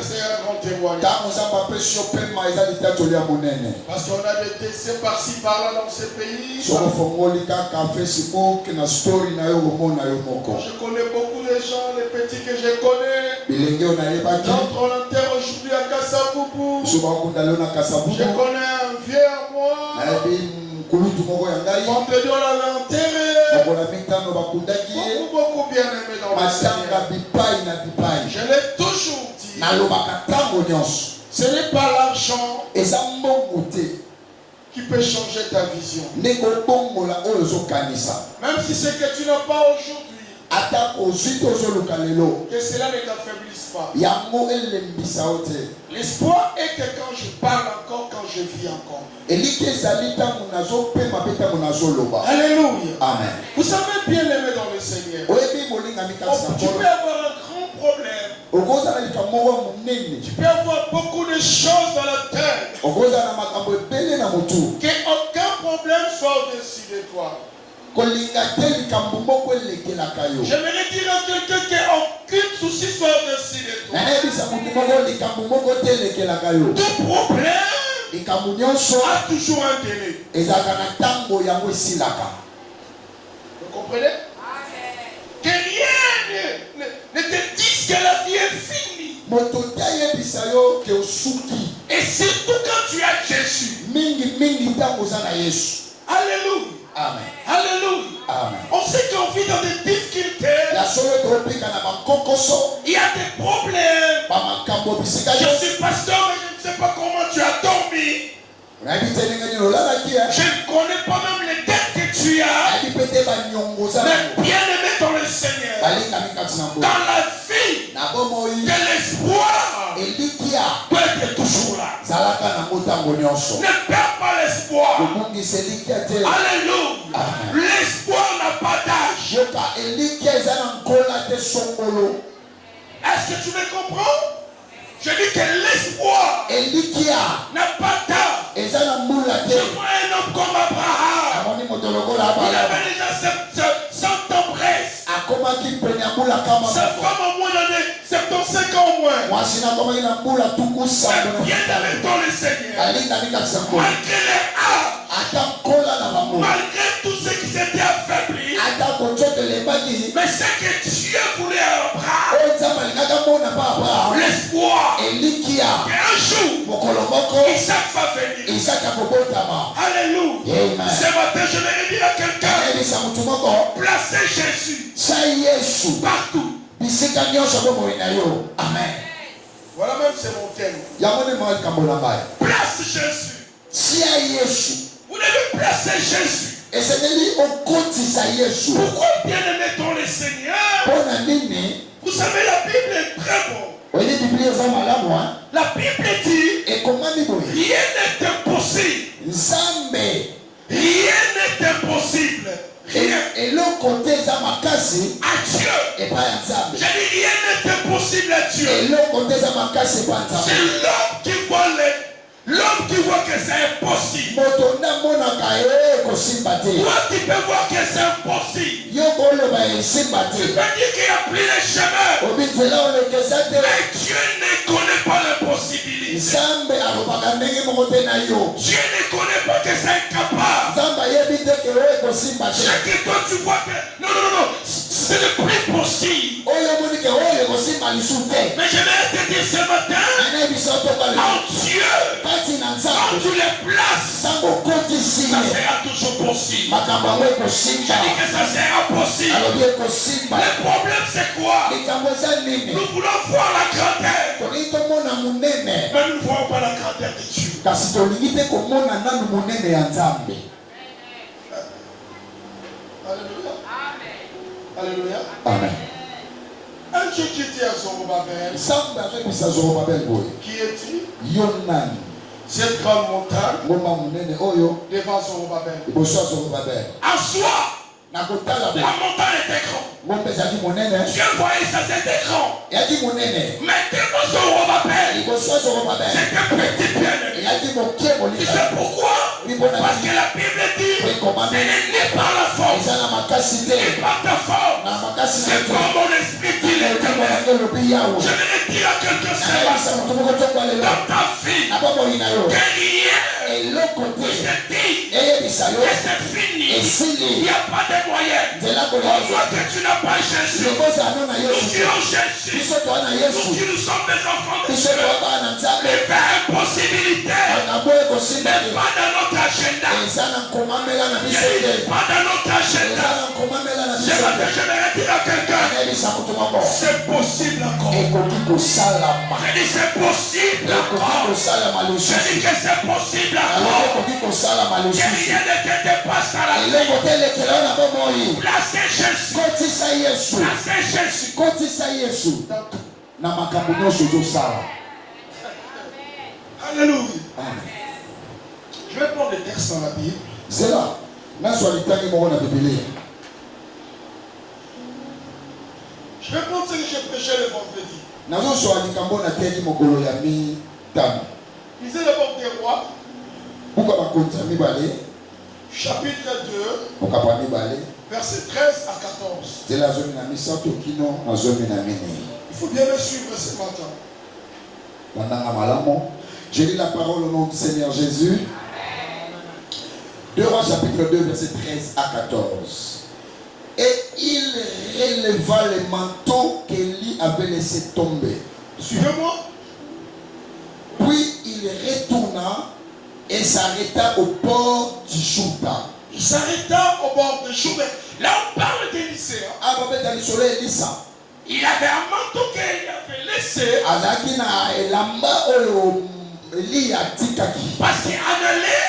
c'est un grand témoignage. Parce qu'on a des décès par-ci par-là dans ces pays. Je connais beaucoup de gens, les petits que je connais. D'autres on enterre aujourd'hui à Kassaboubou. Je connais un vieux à moi. Vendredi on l'avait enterré. Beaucoup bien aimé dans le Seigneur. Je l'ai toujours dit. Ce n'est pas l'argent qui peut changer ta vision. Même si c'est que tu n'as pas aujourd'hui, que cela ne t'affaiblisse pas. L'espoir est que quand je parle encore, quand je vis encore. Alléluia. Amen. Vous savez bien l'aimer dans le Seigneur. Tu peux avoir un grand problème. Tu peux avoir beaucoup de choses dans la terre. Qu'aucun problème soit au-dessus de toi. J'aimerais dire à quelqu'un qu'aucun souci soit au-dessus de toi. Tout problème a toujours un délai. Vous comprenez? Que rien ne te dise que la vie est finie. Et surtout quand tu as Jésus. Alléluia. Amen. Alléluia. Amen. On sait qu'on vit dans des difficultés. Il y a des problèmes. Je suis pasteur, mais je ne sais pas comment tu as dormi. Je ne connais pas même les dettes que tu as. Mais bien aimé dans le Seigneur. Dans la vie, de l'espoir peut être toujours là. Ne perds pas l'espoir. Alléluia. L'espoir n'a pas d'âge. Est-ce que tu me comprends? Je dis que l'espoir n'a pas d'âge. Je vois un homme comme Abraham. Il avait déjà 100 ans presque. Sa femme a moins d'années, 75 ans au moins. Bien aimé dans le Seigneur. Malgré les âges, malgré tout ce qui s'était affaibli, mais ce que Dieu voulait à Abraham, l'espoir, qu'un jour, Isaac va venir. Alléluia. Ce matin, je vais dire à quelqu'un, placez Jésus partout. Amen. Voilà même c'est mon thème. Place Jésus. Vous devez placer Jésus. Pourquoi bien aimé dans le Seigneur? Vous savez, la Bible est très bonne. La Bible dit rien n'est impossible. Rien n'est impossible. Rien. À Dieu. J'ai dit rien n'est impossible à Dieu. C'est l'homme qui voit que c'est impossible. Toi tu peux voir que c'est impossible. Tu peux dire qu'il n'y a plus de chemin. Mais Dieu ne connaît pas l'impossibilité. Dieu ne connaît pas que c'est incapable. C'est que toi tu vois que non, c'est le plus possible. Mais je vais te dire ce matin, en Dieu, quand tu les places, ça sera toujours possible. Je dis que ça sera possible. Le problème c'est quoi? Nous voulons voir la grandeur, mais nous ne voyons pas la grandeur de Dieu. Alléluia. Alléluia. Amen. Un Dieu qui dit à Zorobabel, qui est-il? Cette grande montagne devant Zorobabel. Assois. La montagne était grande. Dieu voyait ça, c'était grand. Maintenant Zorobabel, c'est un petit bien-aimé. Tu sais pourquoi? Parce que la Bible dit, ce n'est ni par la force, ni par ta force, c'est par mon esprit. Je vais dire à quelqu'un ce matin, dans ta vie, derrière, que c'est fini, il n'y a pas de moyens. On voit que tu n'as pas Jésus. Nous qui ont Jésus, nous qui nous sommes des enfants de Dieu, mais vers impossibilité n'est pas dans notre agenda. Pas dans notre agenda. Je vais dire à quelqu'un, c'est possible encore. Je dis c'est possible encore. Je dis que c'est possible encore. Que rien ne te dépasse dans la vie. Placez Jésus. Placez Jésus. Alléluia. Je vais prendre des textes dans la Bible. C'est là. Je vais prendre ce que j'ai prêché le vendredi. Lisez le livre des Rois. Chapitre 2. Verset 13 à 14. Il faut bien me suivre ce matin. Je lis la parole au nom du Seigneur Jésus. 2 Rois chapitre 2 verset 13 à 14. Et il releva les manteaux qu'Élie avait laissé tomber. Suivez-moi. Puis il retourna et s'arrêta au bord du Jourdain. Il s'arrêta au bord du Jourdain. Là on parle d'Élisée. Il avait un manteau qu'il avait laissé. Parce qu'en allait,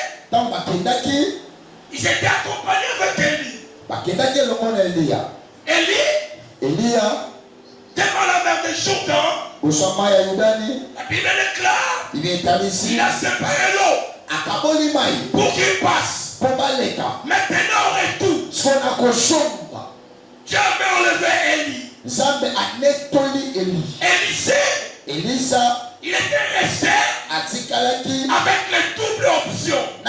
ils étaient accompagnés avec Élie. Élie, devant la mer de Jourdain, la Bible est claire. Il a séparé l'eau pour qu'il passe. Maintenant, au retour, Dieu avait enlevé Élie. Élisée, il était resté avec les doubles options. Il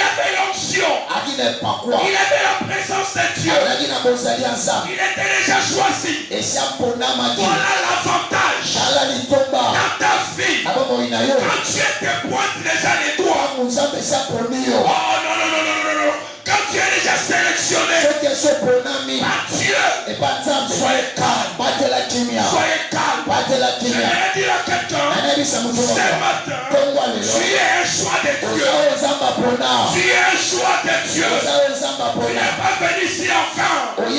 avait l'onction. Il avait la présence de Dieu. Il était déjà choisi. Voilà l'avantage dans ta vie. Quand Dieu te pointe déjà les doigts. Oh non. Quand tu es déjà sélectionné par Dieu, soyez calme. Soyez calme. Je vais dire à quelqu'un, ce matin, tu es un choix de Dieu. Tu es un choix de Dieu. Tu n'es pas venu ici enfin. Tu n'es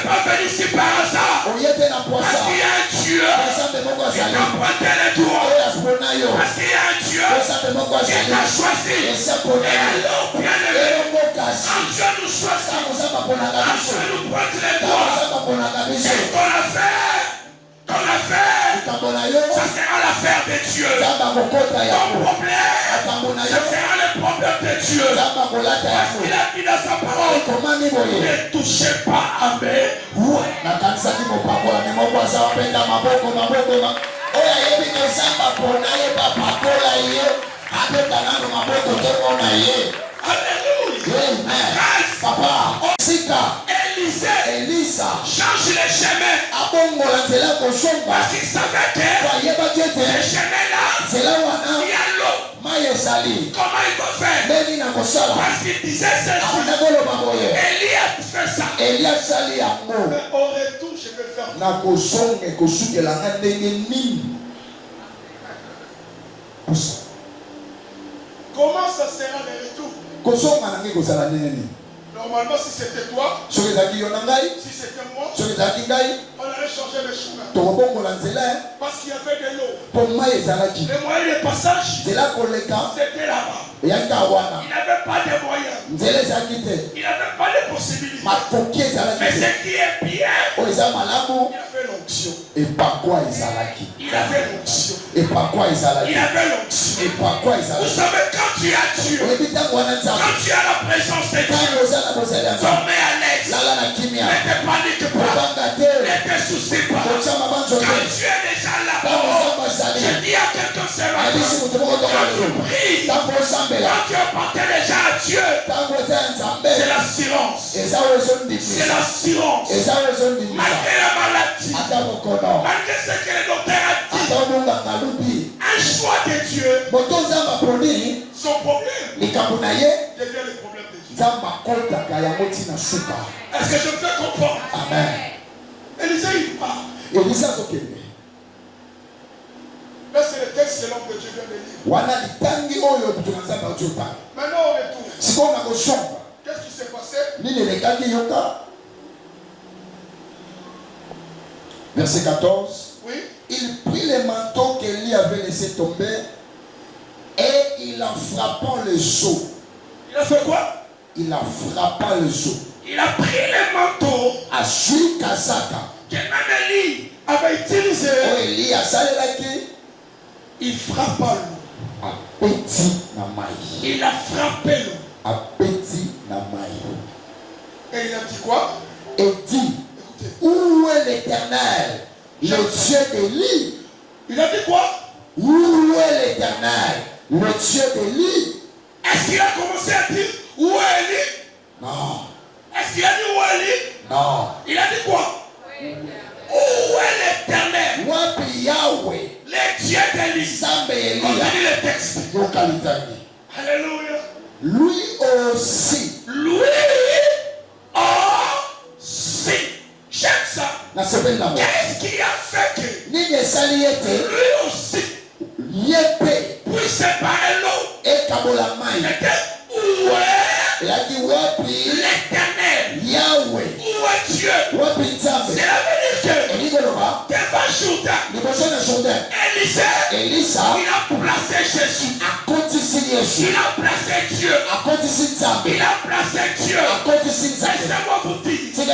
pas venu ici par hasard. Parce qu'il y a un Dieu qui t'a pointé les doigts. Parce qu'il y a un Dieu qui t'a choisi. Et alors, bien aimé, quand Dieu nous choisit, quand Dieu nous pointe les doigts, qu'est-ce qu'on a fait? Ça sera l'affaire de Dieu. Ton problème, ça sera le problème de Dieu. Parce qu'il a dit dans sa parole, ne touchez pas à mes Papa, Elisa change les chemins. Parce qu'il savait que les chemins là, il y a l'eau. Comment il va faire? Parce qu'il disait ceci. Élie a fait ça. Mais au retour, je vais faire. Comment ça sera le retour? Normalement, si c'était toi, si c'était moi, on allait changer le chemin. Parce qu'il y avait de l'eau. Le moyen de passage, c'était là-bas. Il n'avait pas de moyens. Il n'avait pas de possibilités. Mais ce qui est bien, il avait l'onction. Et par quoi Ezalaki? Il avait l'onction. Et par quoi Ezalaki? Il avait l'onction. Et par quoi Ezalaki? Vous savez, quand tu as Dieu, quand tu as la présence de Dieu, tu mets à l'aise. Ne te panique pas. Ne te soucie pas. Quand tu es déjà là, je dis à quelqu'un, c'est là. Quand tu pries, Quand tu appartiens déjà à Dieu, c'est l'assurance. C'est l'assurance. Malgré la maladie, malgré ce que le docteur a dit, un choix de Dieu, son problème devient le problème de Dieu. Est-ce que je me fais comprendre? Amen. Élisée, il part. Là, c'est le texte que l'homme de Dieu vient de lire. Maintenant, on retourne. Qu'est-ce qui s'est passé? Verset 14. Oui. Il prit les manteaux qu'Élie avait laissé tomber et il en frappant le seau. Il a fait quoi? Il a frappé le seau. Il a pris les manteaux A sui Kazaka. que même Élie avait utilisé. Oh, Élie a salé. Il frappa l'eau. A petit na mai. Il a frappé l'eau. A petit na mai. Et il a dit quoi? Et dit, écoutez, où est l'Éternel, le Dieu d'Élie? Il a dit quoi? Où est l'Éternel, le Dieu d'Élie? Est-ce qu'il a commencé à dire où est Élie? Non. Est-ce qu'il a dit où est Élie? Non. Il a dit quoi? Où est l'Éternel? Wapi Yahweh, Le Dieu d'Élie. Continue le texte. Alléluia. Lui aussi. Lui aussi. J'aime ça. Qu'est-ce qui a fait que lui aussi puisse séparer l'eau? C'était où est l'Éternel? Yahweh. Où est Dieu? C'est la vérité. Devant Jourdain, Élisée, il a placé Jésus. Il a placé Dieu. Il a placé Dieu. Laissez-moi vous dire. Quel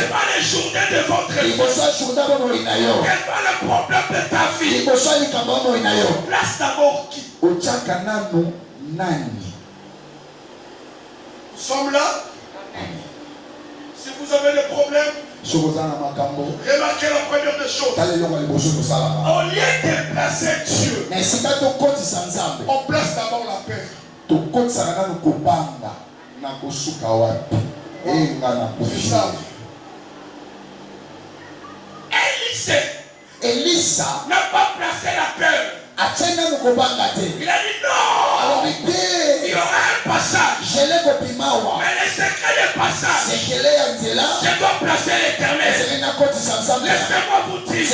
va le Jourdain de votre vie? Quel va le problème de ta vie? Place d'abord qui? Nous sommes là. Si vous avez des problèmes, remarquez la première des choses. Au lieu de placer Dieu, on place d'abord la paix. Élisée n'a pas placé la peur. Il a dit non. Il y aura un passage. Mais le secret du passage, je dois placer l'Éternel. Laissez-moi vous dire, le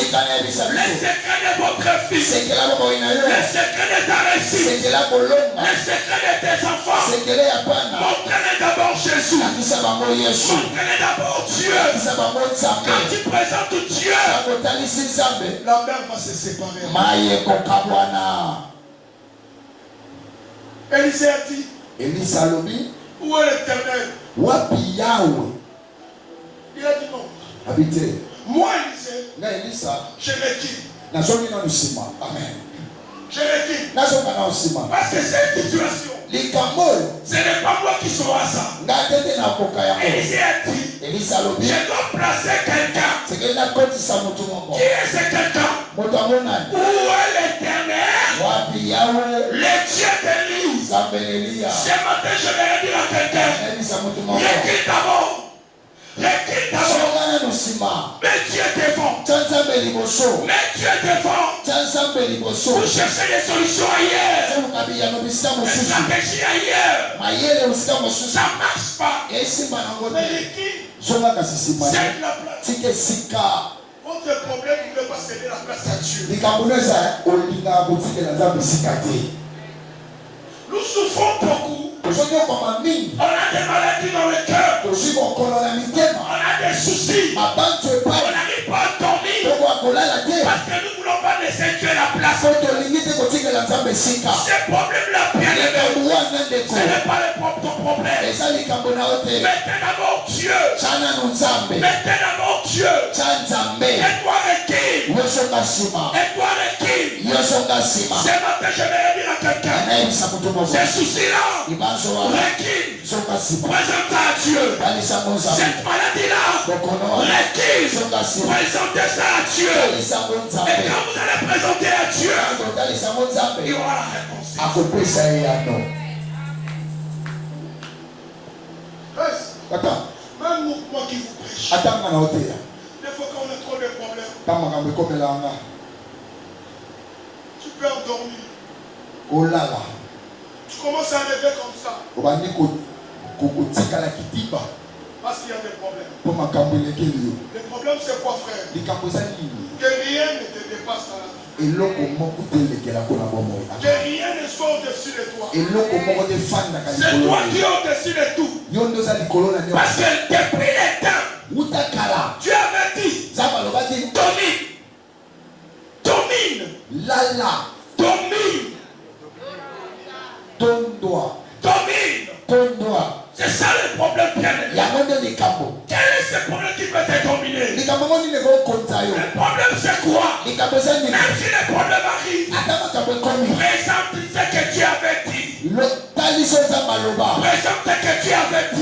secret de votre fils, le secret de ta réussite, le secret de tes enfants, montrez-le d'abord Jésus. Montrez-le d'abord Dieu. Quand tu présentes Dieu, la mer va se séparer. Élisée a dit, où est l'Éternel? Il a dit non. Moi, Élisée, je l'équipe. Amen. Je l'équipe. Parce que cette situation, ce n'est pas moi qui saurai ça. Élisée a dit, je dois placer quelqu'un. Qui est ce quelqu'un? Où est l'Éternel? Le Dieu d'Élie. Ce matin, je vais dire à quelqu'un, recule d'abord. Mets Dieu devant. Mets Dieu devant. Vous cherchez des solutions ailleurs. Des stratégies ailleurs. Ça ne marche pas. Mais c'est la place. Votre problème, vous ne pouvez pas céder la place à Dieu. Nous souffrons beaucoup. On a des maladies dans le cœur. On a des soucis. On n'arrive pas à dormir. Parce que nous ne voulons pas laisser Dieu la place. Ce problème-là, bien aimé, ce n'est pas ton problème. Mettez d'abord Dieu. Mettez d'abord Dieu. Et-toi requille. Et-toi requille. Ce matin, je vais dire à quelqu'un, ces soucis-là, requille. Présente à Dieu. Cette maladie-là, requille. Présentez ça à Dieu. Et quand vous allez présenter à Dieu, il y aura la réponse. Attends. Même moi qui vous prêche. Attends, des fois quand on a trop de problèmes, tu peux endormir. Oh là là. Tu commences à rêver comme ça. Parce qu'il y a des problèmes. Le problème c'est quoi, frère? Que rien ne te dépasse dans la vie. Que rien ne soit au-dessus de toi. C'est toi qui es au-dessus de tout. Parce que depuis les temps, tu avais dit, domine. C'est ça le problème, bien-aimé. Quel est ce problème qui peut te dominer? Le problème c'est quoi? Même si le problème arrive, présente ce que tu avais dit. Présente ce que tu avais dit.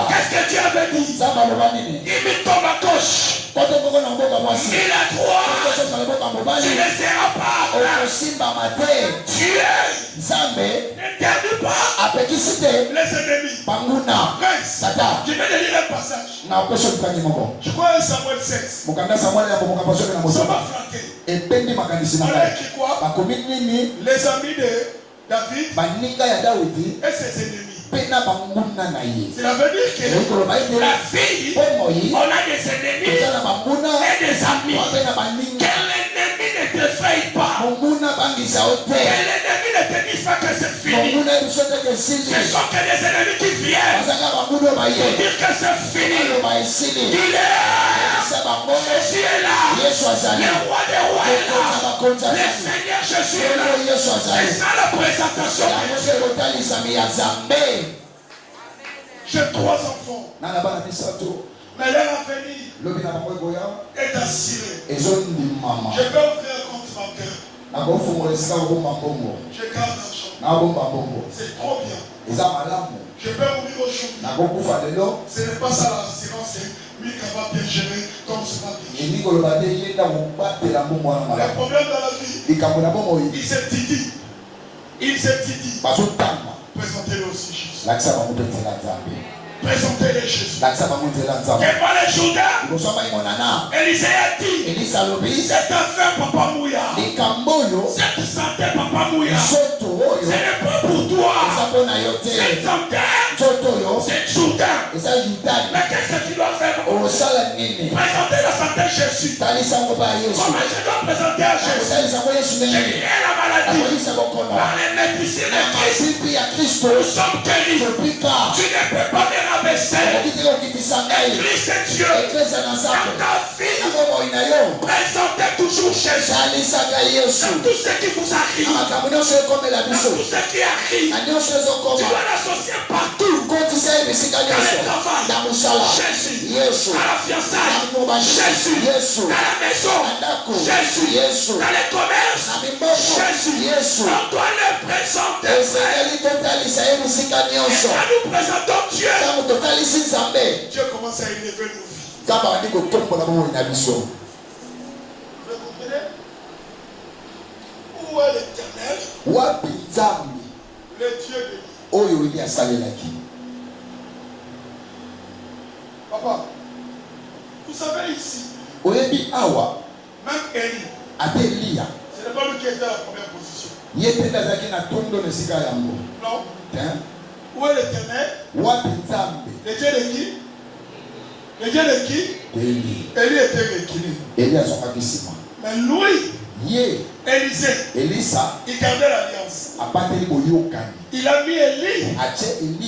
Qu'est-ce que tu avais dit? Imite ton ma gauche. Il a droit. Tu ne seras pas. Tu es. N'interdis pas les ennemis. Je vais te lire un passage. Je crois en Samuel 16. Ça m'a flanqué. On a écrit quoi? Les amis de David et ses ennemis. Cela veut dire que la fille, on a des ennemis et des amis. Quel ennemi ne t'effraie pas? Quel ennemi ne te dit pas que c'est fini? Ce sont que des ennemis qui viennent pour dire que c'est fini. Il est. Jésus est là. Le roi des rois est là. Le Seigneur Jésus est là. C'est ça la présentation. J'ai 3 enfants. Mais leur avenir est assuré. Je vais ouvrir un compte bancaire. Je garde l'argent. C'est trop bien. Je peux mourir aujourd'hui. Ce n'est pas ça l'assurance, c'est lui qui va bien gérer comme ça va bien gérer. Le problème dans la vie, il s'est dit. Présentez-le aussi Jésus. Présentez-le Jésus. Et par les Judas, Élisée a dit, cette affaire Papa Mouya, cette santé Papa Mouya, ce n'est pas pour toi. Cette santé, c'est Judas. Mais qu'est-ce que tu dois faire? Présenter la santé à Jésus. Comment je dois présenter à Jésus? J'ai guéri la maladie. Par les médecines de Christ, nous sommes guéris. Tu ne peux pas me rabaisser. Église de Dieu, dans ta vie, présentez toujours Jésus. Dans tout ce qui vous arrive, dans tout ce qui arrive, tu dois l'associer partout. Dans le travail, Jésus. À la fiançaille, Jésus. Dans la maison, Jésus. Dans les commerces, Jésus. On doit le présenter. Et nous présentons Dieu. Dieu commence à élever nos vies. Vous comprenez? Où est l'Éternel? Le Dieu de vie. Papa, vous savez ici, même Élie, ce n'est pas lui qui était à la première position. Non. Où est l'Éternel? Le Dieu de qui? Le Dieu de qui? Élie était réquilibré. Mais lui, Élisée, il gardait l'alliance. Il a mis Élie,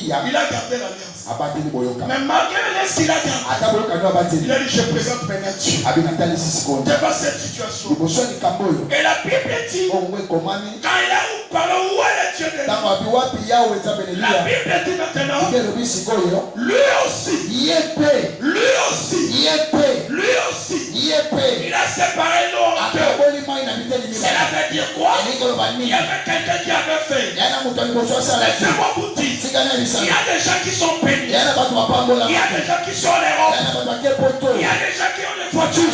il a gardé l'alliance. Mais malgré l'alliance qu'il a gardé, il a dit je présente maintenant Dieu devant cette situation. Et la Bible dit, quand il a parlé où est le Dieu de lui, la Bible dit maintenant, lui aussi, il a séparé l'eau en deux. Cela veut dire quoi? Il y avait quelqu'un qui avait fait. Laissez-moi vous dire, il y a des gens qui sont bénis. Il y a des gens qui sont les robes. Il y a des gens qui ont des voitures.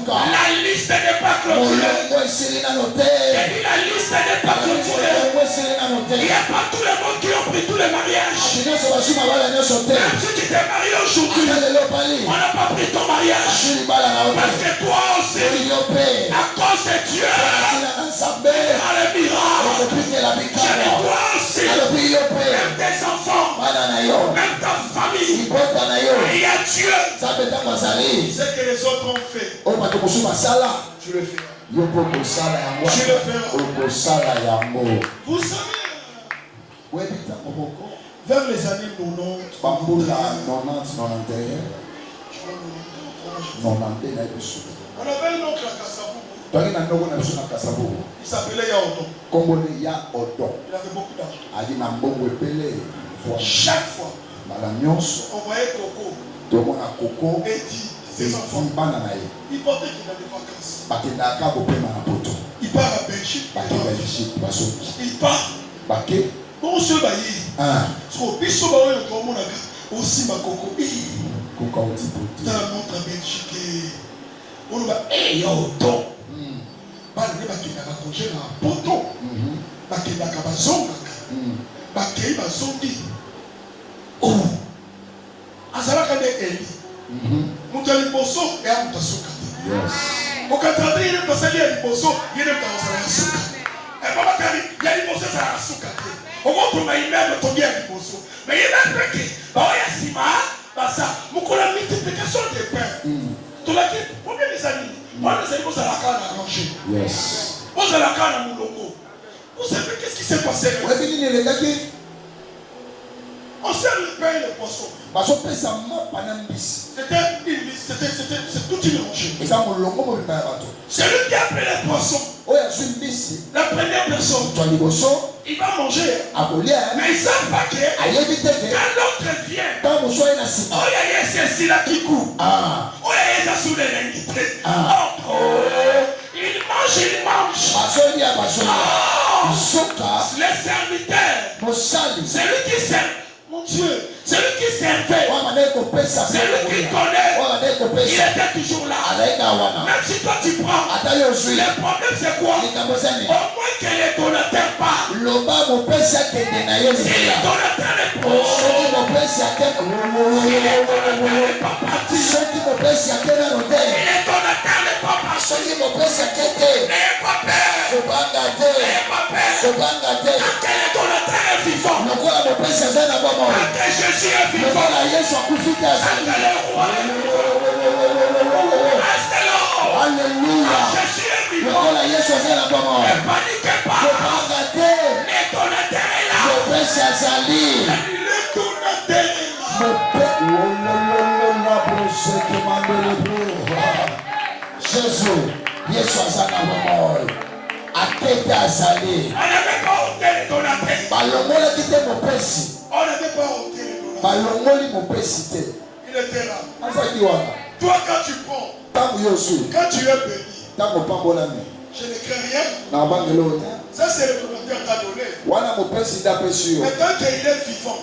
La liste n'est pas clôturé. J'ai dit la liste n'est pas clôturée. Il n'y a pas tous les monde qui ont pris tous les mariages. Même si tu t'es marié aujourd'hui, on n'a pas pris ton mariage. Parce que toi aussi, à cause de Dieu, dans les miracles, j'ai dit toi aussi, même tes enfants, même ta famille, il y a Dieu. Ce que les autres ont fait, tu le fais. Vous savez, vers les années 90, on avait un oncle à Kassabou. Il s'appelait Yaodon. Il avait beaucoup d'argent. Chaque fois, on voyait Coco et dit ses enfants. Il portait qu'il a des vacances. Il part à Belgique. Il part. Bon, ce bailli. Il se aussi ma Coco. Dans la montre à Belgique. On va Yaodon. Bande bakendaka congé na poto bakendaka bazongaka bakei bazongi oh azalaka nde eli moto ya liboso eya moto asuka te okatradri yene moto asali ya liboso yene moto azala ya suka babakali ya liboso ezala ya suka te okotonga immeuble tongi ya liboso me yene peke baoya nsima basa mokola multiplication de pain tolaki problème ezali on les vous à la canne arrangée. Yes. Vous à la canne à Moulongo. Vous savez qu'est-ce qui s'est passé? On sert le pain et le poisson. C'est toute une rangée. C'est lui qui a appelé les poissons. La première personne, il va manger. Mais ils ne savent pas que quand l'autre vient, oh il y a ceci là qui coupe. Oh il y a sous les linguités. Il mange. Les serviteurs, c'est lui qui sert. Mon Dieu, c'est lui qui servait. C'est lui qui connaît. Il était toujours là. Même si toi tu prends. Le problème c'est quoi? Au moins que les donateurs parlent. Si les donateurs ne prennent pas partir. Si les donateurs ne pas partir. N'ayez pas peur. N'ayez pas peur. Quand les donateurs est vivant. Quand Jésus est vivant. Quand le roi reste là. Alléluia. Jésus est vivant. Ne paniquez pas. Les donateurs est là. Les donateurs est là. Jésus, Yesu azana bomoi. Akete azali. On n'avait pas ôté les donateurs. Balongola kite mopesi. On n'avait pas ôté les donateurs. Balongoli mopesi te. Il était là. Toi quand tu prends, quand tu es béni, je ne crains rien. Ça c'est le donateur qui t'a donné. Mais tant qu'il est vivant,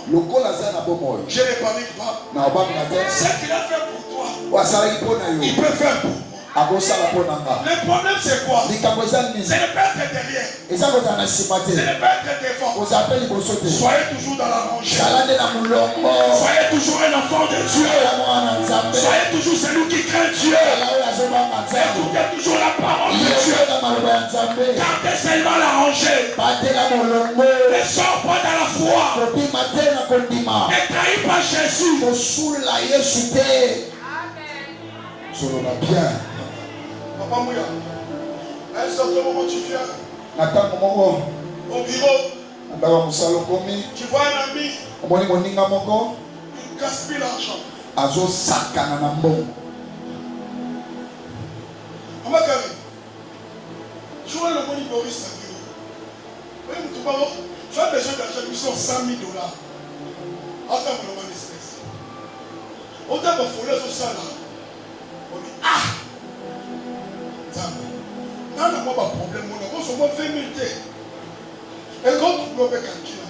je ne panique pas. Ce qu'il a fait pour toi, il peut faire pour moi. Le problème c'est quoi? C'est ne pas être derrière. C'est ne pas être devant. Soyez toujours dans la rangée. Soyez toujours un enfant de Dieu. Soyez toujours celui qui craint Dieu. Écoutez toujours la parole de Dieu. Gardez seulement la rangée. Ne sors pas dans la foi. Ne trahis pas Jésus. Bien. Papa Mouya, à un certain moment tu viens au bureau, tu vois un ami, il gaspille l'argent. Maman Kari, tu vois le moni Boris à bureau. Tu as besoin d'argent, nous sommes 100 000 $. Attends, mon homme d'espèce. Autant de folie sur ça là. On dit, ah! Non, non, pas de problème. On a 20 000 $. Et quand on peut calculer,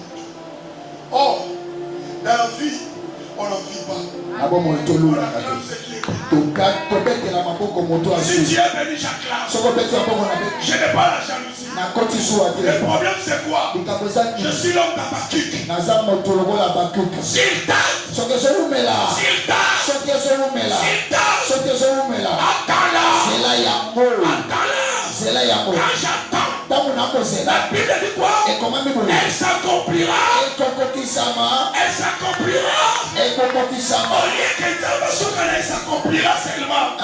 or, dans la vie, on n'en vit pas. On acclame ce qui est bien. Si Dieu bénit j'acclame. Je n'ai pas la jalousie. Le problème c'est quoi? Je suis l'homme d'Habakkuk. S'il tâte, attends-la. Quand j'attends, la Bible dit quoi? Elle s'accomplira. Elle s'accomplira. Au lieu qu'elle s'accomplira seulement. À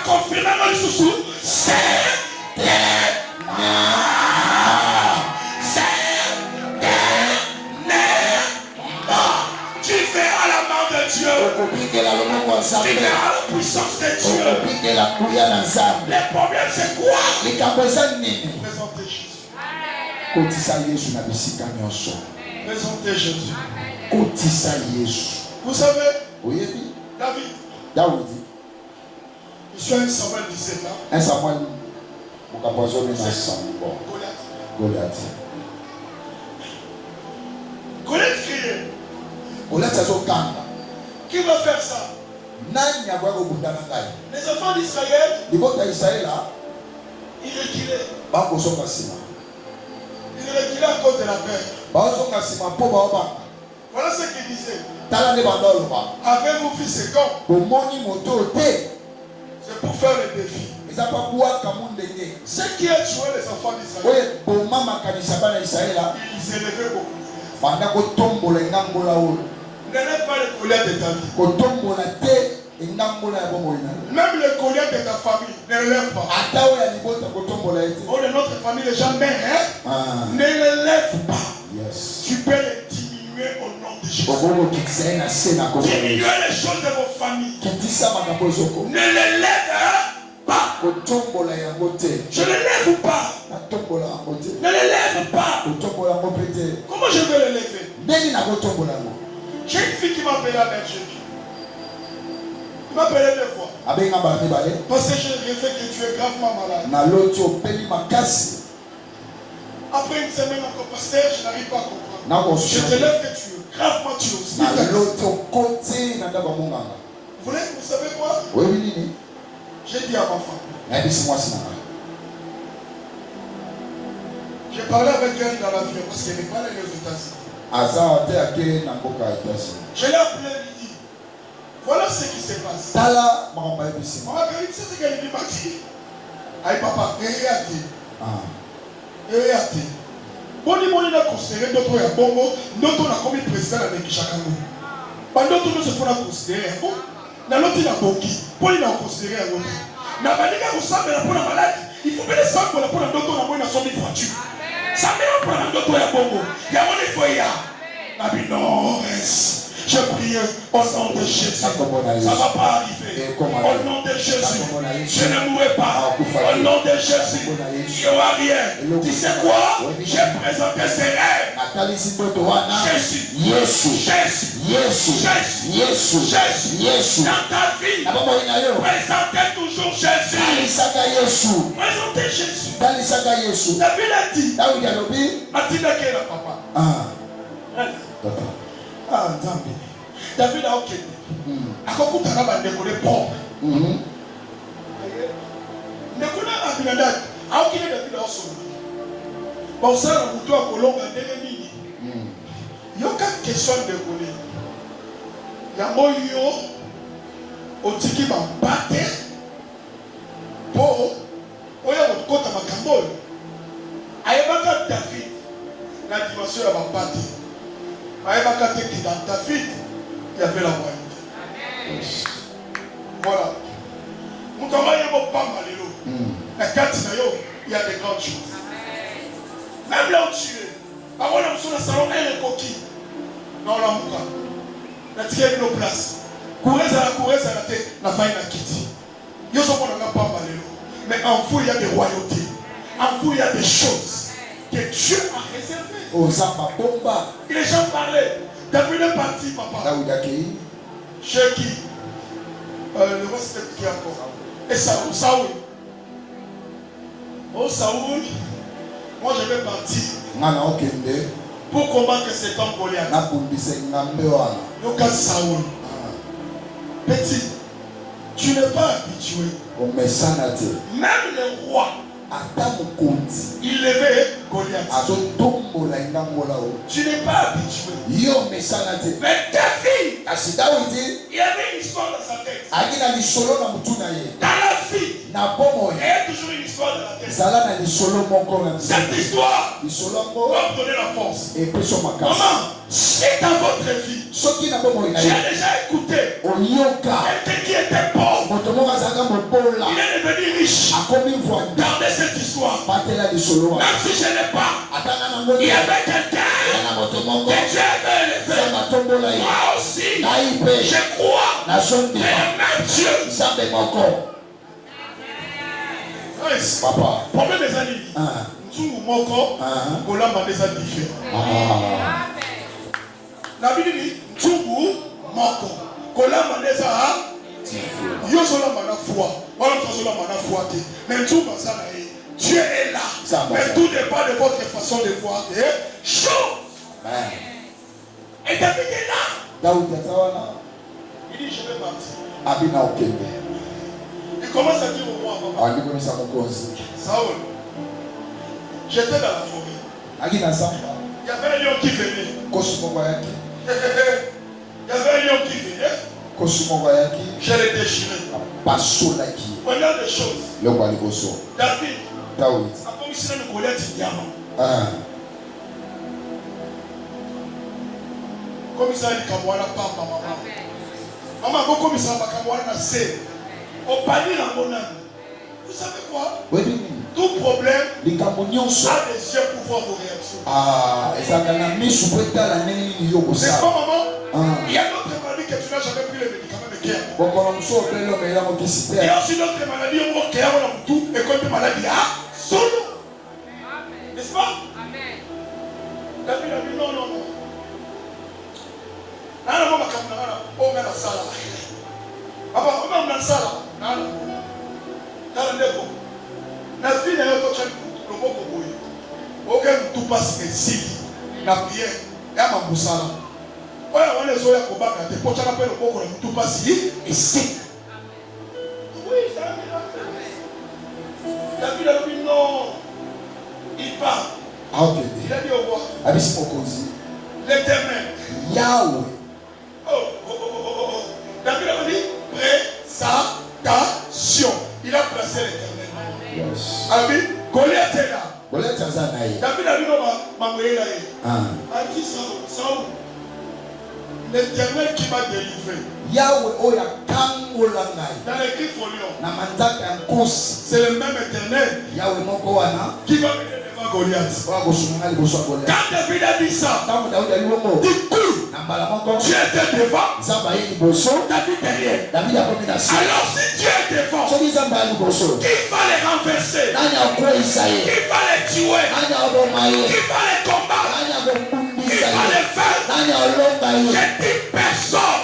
confirmer le sous-sous. C'est tu verras la main de Dieu. Tu verras la puissance de Dieu. Le problème c'est quoi? Présentez Jésus. Vous savez, David, il suis un Samuel 17 ans. Un Samuel, Goliath. Goliath criait. Qui va faire ça? Les enfants d'Israël, ils reculaient. Ils reculaient à cause de la peur. Voilà ce qu'il disait. Avez-vous vu ce camp? C'est pour faire le défi. Ce qui a tué les enfants d'Israël, ils élevaient beaucoup. N'élève pas le Goliath de ta vie. Même le Goliath de ta famille, ne l'élève pas. Oh, de notre famille, les gens meurent. Ne l'élève pas. Yes. Tu peux les diminuer au nom de Jésus. Diminuer les choses de vos familles. Ne l'élève pas. Je ne l'élève pas. Ne l'élève pas. Comment je vais l'élever? J'ai une fille qui m'a appelé à Belgique. Il m'a appelé 2 fois. Parce que je rêvais que tu es gravement malade. Après une semaine encore, pasteur, je n'arrive pas à comprendre. Je te lève que tu es gravement tué. Vous savez quoi? J'ai dit à ma femme. J'ai parlé avec elle dans l'avion parce qu'elle n'est pas allée aux États-Unis. Je l'ai appelé et lui dit, voilà ce qui se passe. Maman, tu sais ce qu'elle m'a dit? Aïe papa, regardez. Boni na considéré d'autres ya bongo, d'autres na commis président na Nekishakango. Pendant tout nous se font considérer bon. Na l'autre na bongi, boni na considérer ya bongo. Na bandika ko sambe na pona malade, il faut bien sambe na pona d'autres na moina sombi voiture. Sambe na pona d'autres ya bongo. Ya woni foya. Na bino je prie au nom de Jésus. Ça ne va pas arriver. Au nom de Jésus. Je ne mourrai pas. Au nom de Jésus. Il n'y aura rien. Tu sais quoi? J'ai présenté ces rêves. Jésus. Dans ta vie. Présentez toujours Jésus. Présentez Jésus. David a dit. Mathilda qui est là, papa. David a ok. Akokuta na bandekole pompe. Ndekona Abinadab a ok David a oso. Ba osala mutu akolonga ndenge nini. Yoka question de kole. Yango yo otiki ba bate po oya kota makambo. Ayebaka David na dimension ya ba bate. Que dans ta vie, il y avait la royauté. Voilà. Il y a des grandes choses. Même là où tu es, avant de sur le salon, elle est coquille. Non, la mouka. La tirée de nos places. Courez à la tête, la faille n'a quitté. Yo sommes pas malheureux. Mais en vous, il y a des royautés. En vous, il y a des choses que Dieu a réservées. Les gens parlaient. David est parti, papa. Chez qui? Le roi c'était qui encore? Et Saoul. Oh Saoul, moi je vais partir pour combattre cet homme Goliath. Yoka Saoul. Petit, Tu n'es pas habitué. Même le roi, il levait Goliath. Tu n'es pas habitué. Mais David, il y avait une histoire dans sa tête. Dans la vie, il y a toujours une histoire dans la tête. Cette histoire va me donner la force. Maman, si dans votre vie, j'ai déjà écouté quelqu'un qui était pauvre, il est devenu riche. Gardez cette histoire. Même si je n'ai pas, il y avait quelqu'un que Dieu avait élevé. Moi aussi, je crois que le même Dieu. Papa, problème des amis. Tout moko, kolamba des amis différents. La Bible dit tout moko, kolamba des amis. Yo sola mana foi, voilà sola mana foi. Mais tout ça Dieu est là. Mais tout dépend de votre façon de voir les choses. Et David est là. Il dit je vais partir. Il commence à dire au roi, papa. Saoul, j'étais dans la forêt. Il y avait un lion qui venait. Il y avait un lion qui venait. Je l'ai déchiré. Voilà des choses. David a commencé à nous connaître diamant. Comme ça, il y a papa, maman. Maman, comme ça, il au panier dans mon âme. Vous savez quoi? Tout problème a des yeux pour voir vos réactions. N'est-ce pas, maman? Il y a d'autres maladies que tu n'as jamais pris les médicaments de guerre. Il y a aussi d'autres maladies qui ont tout et comme des maladies solo. N'est-ce pas? David a dit non. Papa, comment on a ça là? Dans le dépôt. La vie n'a pas de le mot pour vous. Aucun tout passe ici. La prière. Et à ma boussala. On est sur la combat. Pour ça, on appelle le mot pour tout passe ici. Oui, ça a mis la place. David a dit non. Il part. Il a dit au roi. L'Éternel. Yahweh. David a dit présentation. Il a placé l'Éternel. Amen. Goliath est là. David a dit non, maman est là. A dit Saoul, l'Éternel qui m'a délivré. Yahweh oya dans l'écrit folio. C'est le même Éternel qui va venir devant Goliath. Quand David a dit ça, du coup, Dieu était devant, David derrière. Alors si Dieu est devant, qui va les renverser? Qui va les tuer? Qui va les combattre? Qui va les faire?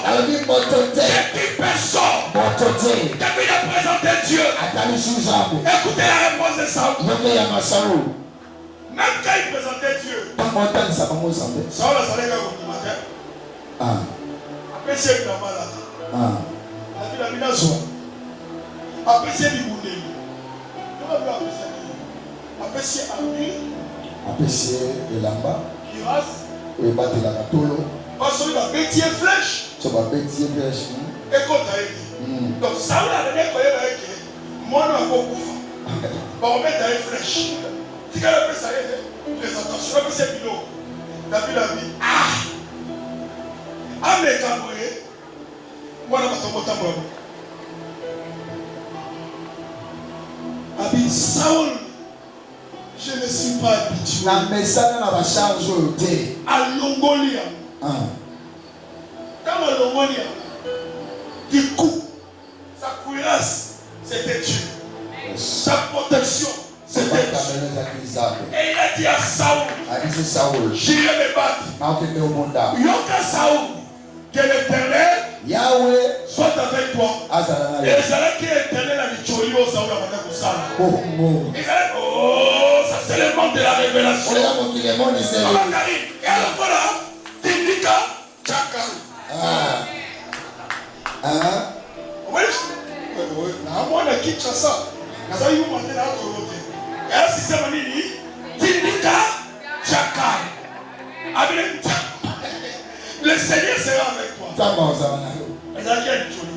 Je dis personne. David a présenté Dieu. Écoutez la réponse de Saoul. Même quand il présentait Dieu, Saoul a salé comme du matin. Après, c'est une malade. David a mis la soie. Après, c'est du boudé. Après, c'est Amir. Après, c'est Elamba. Kiras. Parce qu'il va bêtier flèche. Et quand tu as dit, donc Saoul a donné quoi il a dit, moi non, on va mettre dans les flèches. Si quelqu'un peut ça y est, présentation, c'est bilo. David a dit, mais quand vous voyez, moi non, Abi Saoul, je ne suis pas habitué à Longolia. Quand à Longolia, du coup, sa cuirasse, c'était Dieu. Sa protection, c'était Dieu. Et il a dit à Saoul, j'irai me battre. Yoka Saoul, que l'Éternel soit avec toi. Et les salades qui est éternel à l'Icholi au Saoul à Madame Moussala. Oh, ça c'est le monde de la révélation. Et alors voilà, Tindika Chakal. Oui, namona Kinshasa naza yuma te na torote ya système nini tindika chakal abile le Seigneur sera avec toi tamba ozana ezaki ya litoni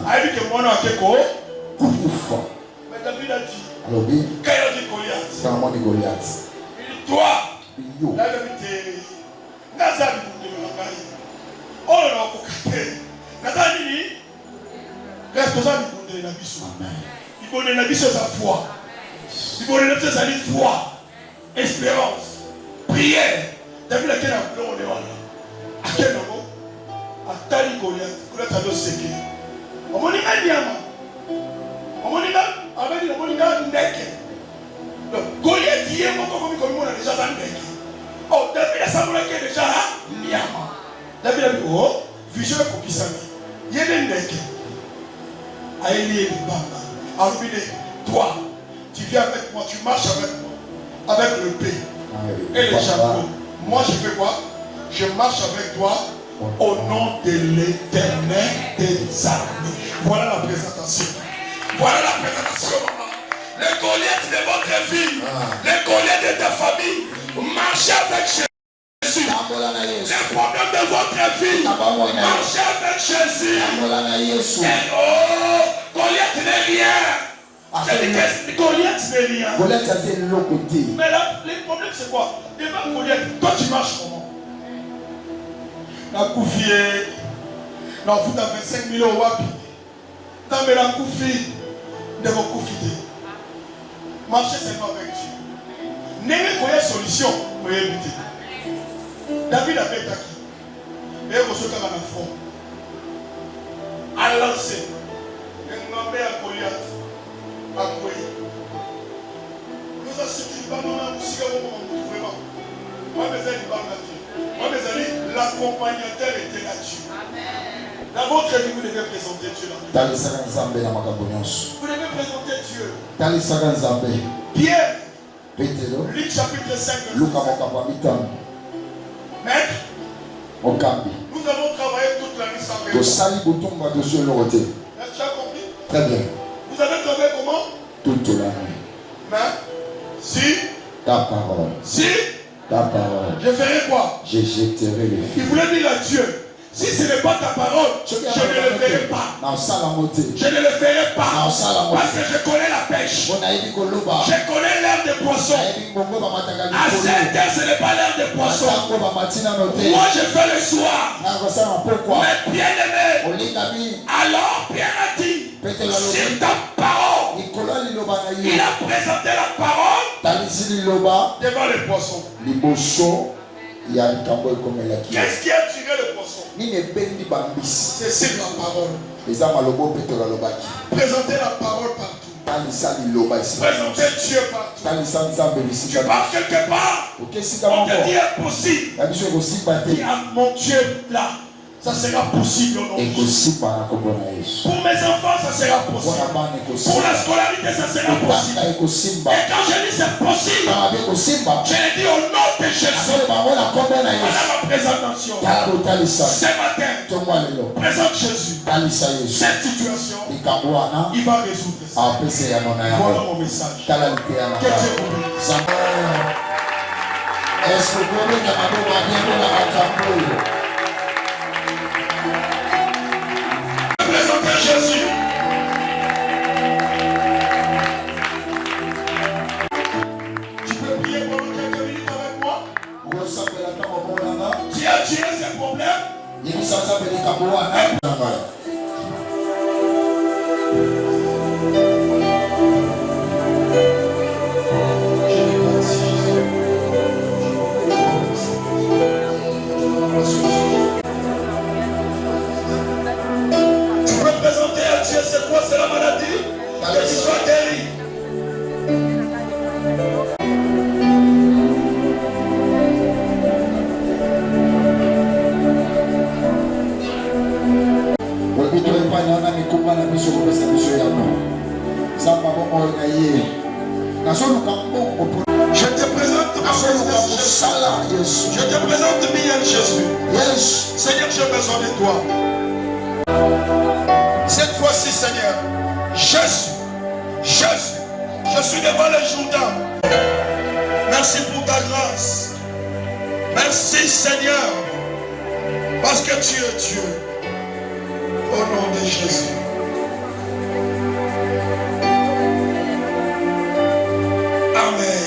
ayebi ke mwana akeko kufa mais David a dit alobi kaya di Goliath kama ni Goliath toi yo la vérité naza bibundelo na ngai oyo na okokate naza nini toza bibundelo na biso bibundelo na biso eza foi bibundelo na biso ezali foi espérance prière David akei na biloko ne wana akei nango atali Goliath azoseke omoni nga nyama omoni nga abeli omoni nga ndeke Goliath ye moko komimona déjà za ndeke David asambolaki déjà nyama David a dit vision ekokisami yede ndeke aeli ye libanga alobine toi tu viens avec moi tu marches avec moi avec le paix et le chapeau moi je fais quoi je marche avec toi au nom de l'Éternel des armées. Voilà la présentation. Voilà la présentation, maman. Les Goliaths de votre vie, les Goliaths de ta famille, marchez avec Jésus. Les problèmes de votre vie, marchez avec Jésus. Et Goliath n'est rien. Goliath n'est rien. Goliath a fait l'autre côté. Mais là, le problème c'est quoi? Devant Goliath, toi tu marches comment? Na koufié, na fout à 25 000 € wapi. Dans mais la koufi, de vos koufidés. Marchez seulement avec Dieu. N'ayez pas de solution pour éviter. David a fait qui? Et il reçoit comme un front. À lancer. Un homme à Goliath. À Goué. Nous avons ce qui va nous vraiment. Moi, mes amis, moi, mes amis, l'accompagnateur était là-dessus. Dans votre vie, vous devez présenter Dieu. Vous devez présenter Dieu. Pierre, Luc chapitre 5. Maître, nous avons travaillé toute la nuit sans rien. Est-ce que tu as compris? Très bien. Vous avez travaillé comment? Toute la nuit. Mais, si ta parole. Si ta parole. Je ferai quoi? Je jetterai les filles. Il voulait dire à Dieu, si ce n'est pas ta parole, je ne le ferai pas. Je ne le ferai pas. Parce que je connais la pêche. Je connais l'heure des poissons. À 7 heures, ce n'est pas l'heure des poissons. Moi, je fais le soir. Mais bien aimé, alors Pierre a dit, c'est ta parole. Il a présenté la parole devant les poissons. Qu'est-ce qui a tiré le poisson? C'est sur la parole. Présenter la parole partout. Présenter Dieu partout. Tu pars quelque part. On te dit impossible. Dis à mon Dieu là. Ça sera possible au nom de Jésus. Pour mes enfants, ça sera possible. Pour la scolarité, ça sera possible. Et quand je dis c'est possible, je le dis au nom de Jésus. Voilà ma présentation. Ce matin, présente Jésus. Cette situation, il va résoudre ça. Voilà mon message. Que Dieu vous bénisse. Est-ce que vous pouvez dire présenter Jésus. Tu peux prier pendant quelques minutes avec moi? Qui a tiré ses problèmes? C'est quoi? C'est la maladie? Que tu sois guéri. Je te présente Jésus. Je te présente bien Jésus. Seigneur, j'ai besoin de toi. Cette fois-ci, Seigneur, Jésus, Jésus, je suis devant le Jourdain. Merci pour ta grâce. Merci Seigneur, parce que tu es Dieu. Au nom de Jésus. Amen.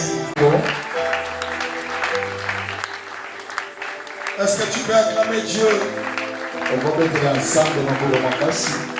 Est-ce que tu peux acclamer Dieu? On va mettre ensemble dans le